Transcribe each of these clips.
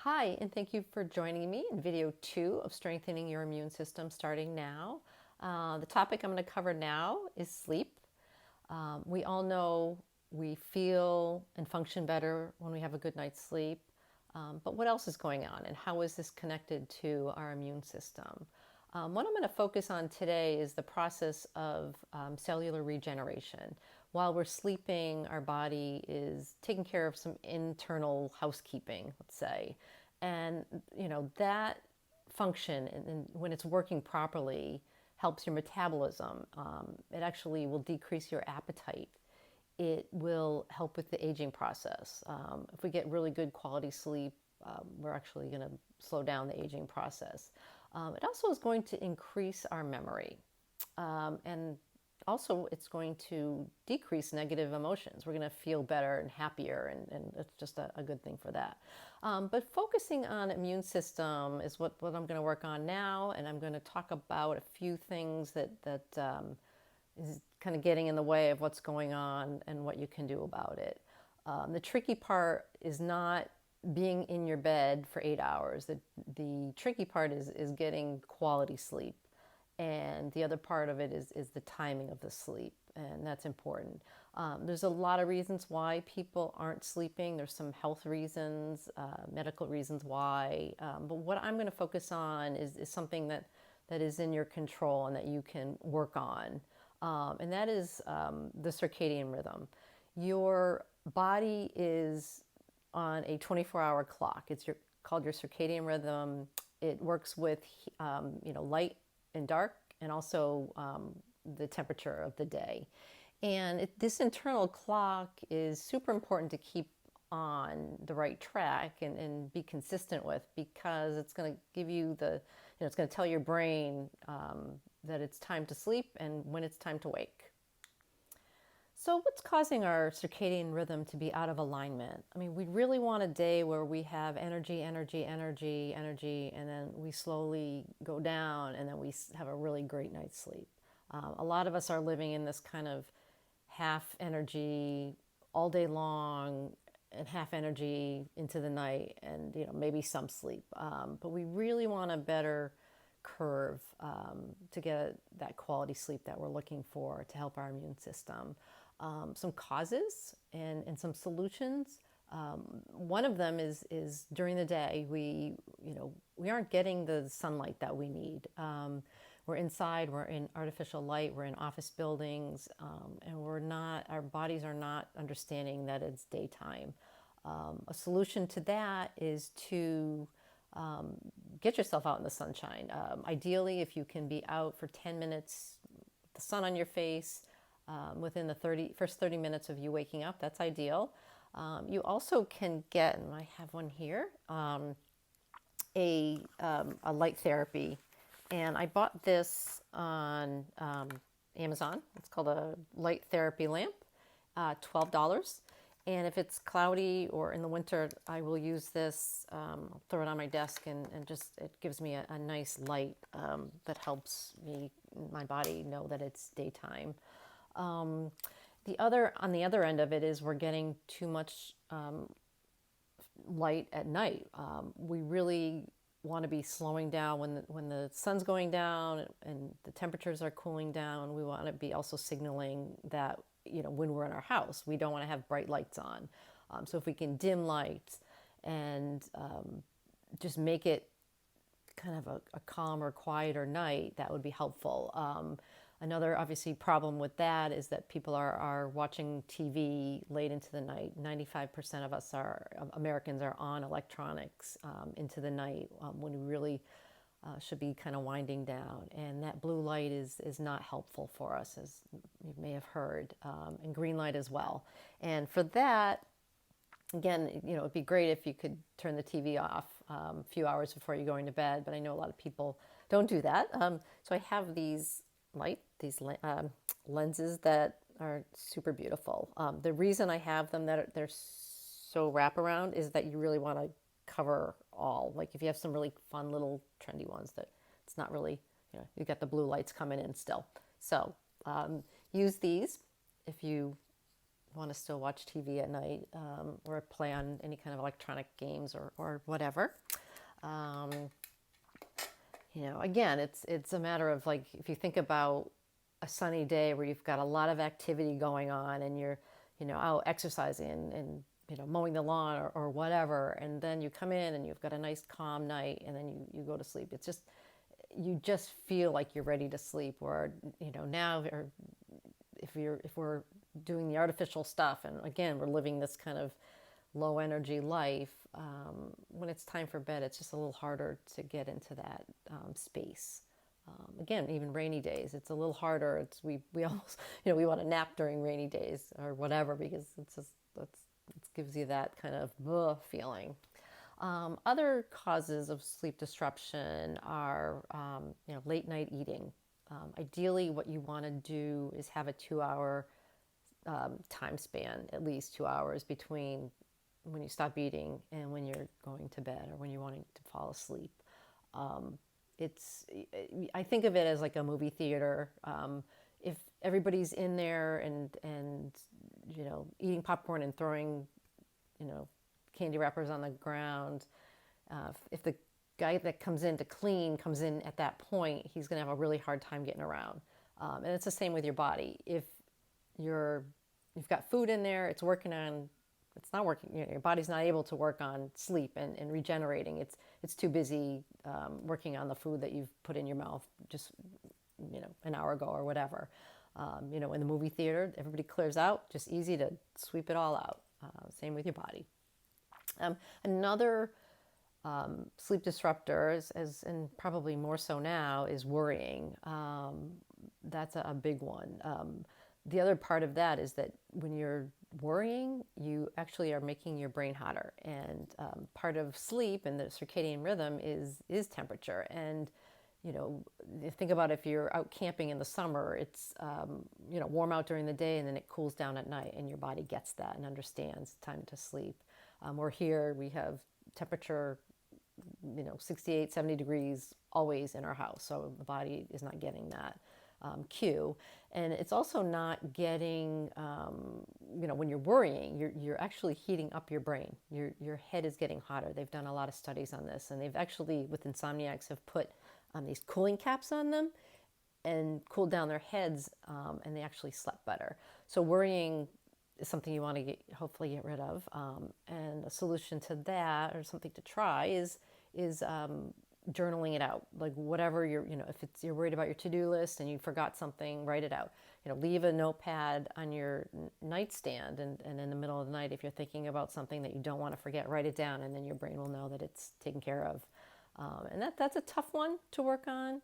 Hi, and thank you for joining me in video 2 of Strengthening Your Immune System starting now. The topic I'm going to cover now is sleep. We all know we feel and function better when we have a good night's sleep. But what else is going on, and how is this connected to our immune system? What I'm going to focus on today is the process of cellular regeneration. While we're sleeping, our body is taking care of some internal housekeeping, let's say. And, that function, and when it's working properly, helps your metabolism. It actually will decrease your appetite. It will help with the aging process. If we get really good quality sleep, we're actually going to slow down the aging process. It also is going to increase our memory. And also, it's going to decrease negative emotions. We're going to feel better and happier, and it's just a good thing for that. But focusing on immune system is what I'm going to work on now, and I'm going to talk about a few things that is kind of getting in the way of what's going on and what you can do about it. The tricky part is not being in your bed for 8 hours. The tricky part is getting quality sleep. And the other part of it is the timing of the sleep, and that's important. There's a lot of reasons why people aren't sleeping. There's some health reasons, medical reasons why. But what I'm going to focus on is something that is in your control and that you can work on. And that is the circadian rhythm. Your body is on a 24-hour clock. Called your circadian rhythm. It works with light and dark, and also the temperature of the day. And this internal clock is super important to keep on the right track and be consistent with, because it's going to give you it's going to tell your brain that it's time to sleep and when it's time to wake. So what's causing our circadian rhythm to be out of alignment? I mean, we really want a day where we have energy, energy, energy, energy, and then we slowly go down, and then we have a really great night's sleep. A lot of us are living in this kind of half energy all day long and half energy into the night, and maybe some sleep. But we really want a better curve to get that quality sleep that we're looking for to help our immune system. Some causes and some solutions. One of them is during the day we aren't getting the sunlight that we need. We're inside, we're in artificial light, we're in office buildings, and our bodies are not understanding that it's daytime. A solution to that is to get yourself out in the sunshine. Ideally, if you can be out for 10 minutes, the sun on your face, within the first 30 minutes of you waking up, that's ideal. You also can get, and I have one here, a light therapy. And I bought this on Amazon. It's called a light therapy lamp, $12. And if it's cloudy or in the winter, I will use this. I'll throw it on my desk, and just it gives me a nice light that helps my body know that it's daytime. On the other end of it is we're getting too much light at night. We really want to be slowing down when the sun's going down and the temperatures are cooling down. We want to be also signaling that when we're in our house, we don't want to have bright lights on. So if we can dim lights and just make it kind of a calmer, quieter night, that would be helpful. Another obviously problem with that is that people are watching TV late into the night. 95% of Americans are on electronics into the night when we really should be kind of winding down. And that blue light is not helpful for us, as you may have heard, and green light as well. And for that, again, it'd be great if you could turn the TV off a few hours before you're going to bed, but I know a lot of people don't do that. So I have these lenses that are super beautiful. The reason I have them that they're so wraparound is that you really want to cover all. Like if you have some really fun little trendy ones that it's not really, you got the blue lights coming in still. So use these if you want to still watch TV at night, or play on any kind of electronic games or whatever. Um, again, it's a matter of, like, if you think about a sunny day where you've got a lot of activity going on and you're, out exercising and mowing the lawn or whatever, and then you come in and you've got a nice calm night and then you go to sleep. It's just, you just feel like you're ready to sleep. Or, now, or if we're doing the artificial stuff, and again, we're living this kind of low energy life, when it's time for bed, it's just a little harder to get into that space. Again, even rainy days, it's a little harder. We almost, we want to nap during rainy days or whatever, because it gives you that kind of feeling. Other causes of sleep disruption are, late night eating. Ideally, what you want to do is have a 2 hour time span, at least 2 hours between when you stop eating and when you're going to bed or when you're wanting to fall asleep. I think of it as like a movie theater. If everybody's in there and eating popcorn and throwing candy wrappers on the ground, if the guy that comes in to clean comes in at that point, he's going to have a really hard time getting around. And it's the same with your body. If you've got food in there, it's not working. Your body's not able to work on sleep and regenerating. It's too busy working on the food that you've put in your mouth just an hour ago or whatever. In the movie theater, everybody clears out. Just easy to sweep it all out. Same with your body. Another sleep disruptor, and probably more so now, is worrying. That's a big one. The other part of that is that when you're worrying, you actually are making your brain hotter. And part of sleep and the circadian rhythm is temperature. And think about if you're out camping in the summer, it's warm out during the day and then it cools down at night, and your body gets that and understands time to sleep. Or here we have temperature 68, 70 degrees always in our house. So the body is not getting that cue. And it's also not getting, when you're worrying, you're actually heating up your brain. Your head is getting hotter. They've done a lot of studies on this, and they've actually, with insomniacs, have put these cooling caps on them and cooled down their heads, and they actually slept better. So worrying is something you want to hopefully get rid of. And a solution to that, or something to try, is journaling it out. Like whatever if you're worried about your to-do list and you forgot something, write it out. Leave a notepad on your nightstand, and in the middle of the night, if you're thinking about something that you don't want to forget, write it down, and then your brain will know that it's taken care of. And that's a tough one to work on.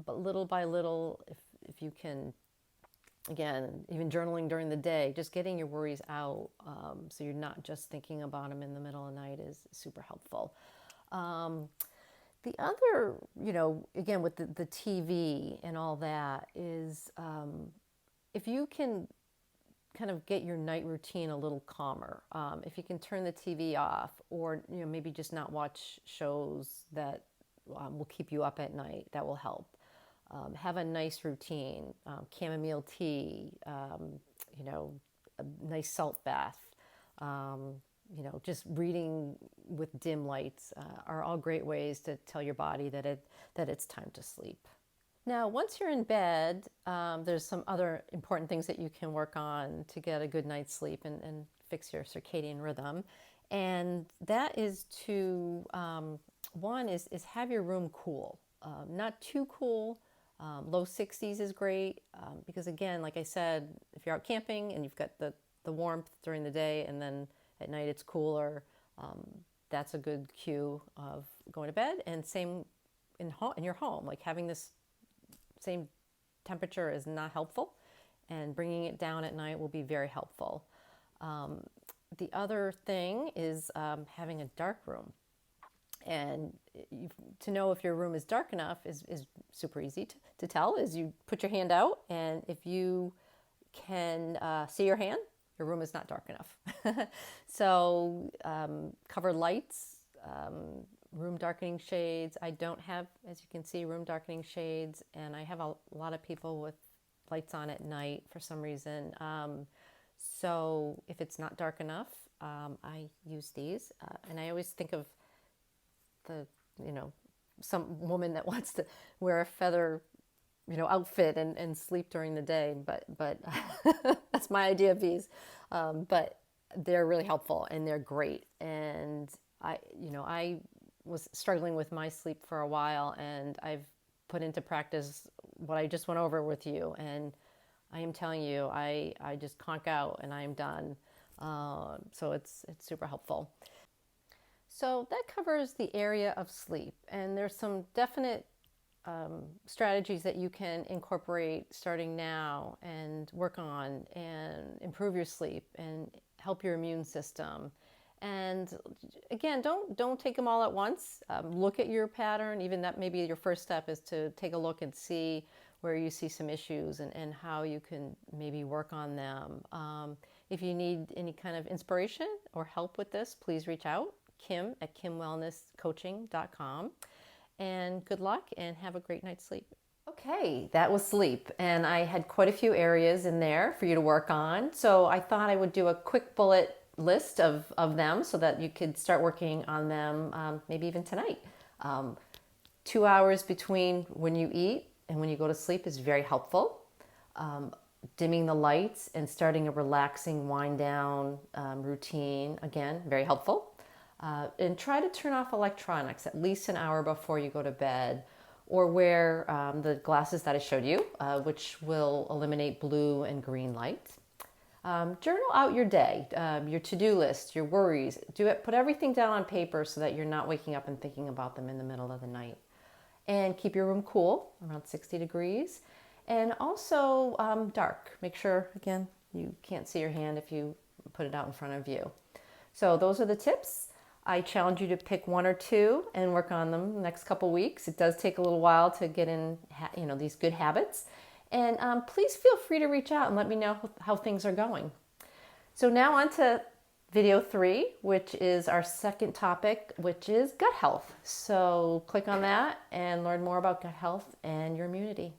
But little by little, if you can, again, even journaling during the day, just getting your worries out, so you're not just thinking about them in the middle of the night, is super helpful. The other, again, with the TV and all that, is if you can kind of get your night routine a little calmer, if you can turn the TV off, or maybe just not watch shows that will keep you up at night, that will help. Have a nice routine, chamomile tea, a nice salt bath, just reading with dim lights are all great ways to tell your body that it's time to sleep. Now, once you're in bed, there's some other important things that you can work on to get a good night's sleep and fix your circadian rhythm. And that is to, one is have your room cool, not too cool. Low 60s is great, because again, like I said, if you're out camping and you've got the warmth during the day and then at night it's cooler, that's a good cue of going to bed. And same in your home, like having this same temperature is not helpful, and bringing it down at night will be very helpful. The other thing is having a dark room. And to know if your room is dark enough is super easy to tell. Is you put your hand out, and if you can see your hand, your room is not dark enough. So cover lights, room darkening shades. I don't have, as you can see, room darkening shades, and I have a lot of people with lights on at night for some reason. So if it's not dark enough, I use these. And I always think of the, you know, some woman that wants to wear a feather, outfit and sleep during the day. But that's my idea of these. But they're really helpful and they're great. And I was struggling with my sleep for a while, and I've put into practice what I just went over with you. And I am telling you, I just conk out and I am done. So it's super helpful. So that covers the area of sleep, and there's some definite strategies that you can incorporate starting now and work on and improve your sleep and help your immune system. And again, don't take them all at once. Look at your pattern. Even that maybe your first step is to take a look and see where you see some issues and how you can maybe work on them. If you need any kind of inspiration or help with this, please reach out. Kim at kimwellnesscoaching.com. And good luck and have a great night's sleep. Okay, that was sleep. And I had quite a few areas in there for you to work on. So I thought I would do a quick bullet list of them so that you could start working on them maybe even tonight. 2 hours between when you eat and when you go to sleep is very helpful. Dimming the lights and starting a relaxing wind down routine, again, very helpful. And try to turn off electronics at least an hour before you go to bed, or wear the glasses that I showed you, which will eliminate blue and green light. Journal out your day, your to-do list, your worries. Put everything down on paper so that you're not waking up and thinking about them in the middle of the night. And keep your room cool, around 60 degrees. And also dark. Make sure, again, you can't see your hand if you put it out in front of you. So those are the tips. I challenge you to pick one or two and work on them the next couple weeks. It does take a little while to get in, these good habits. And please feel free to reach out and let me know how things are going. So now on to video 3, which is our second topic, which is gut health. So click on that and learn more about gut health and your immunity.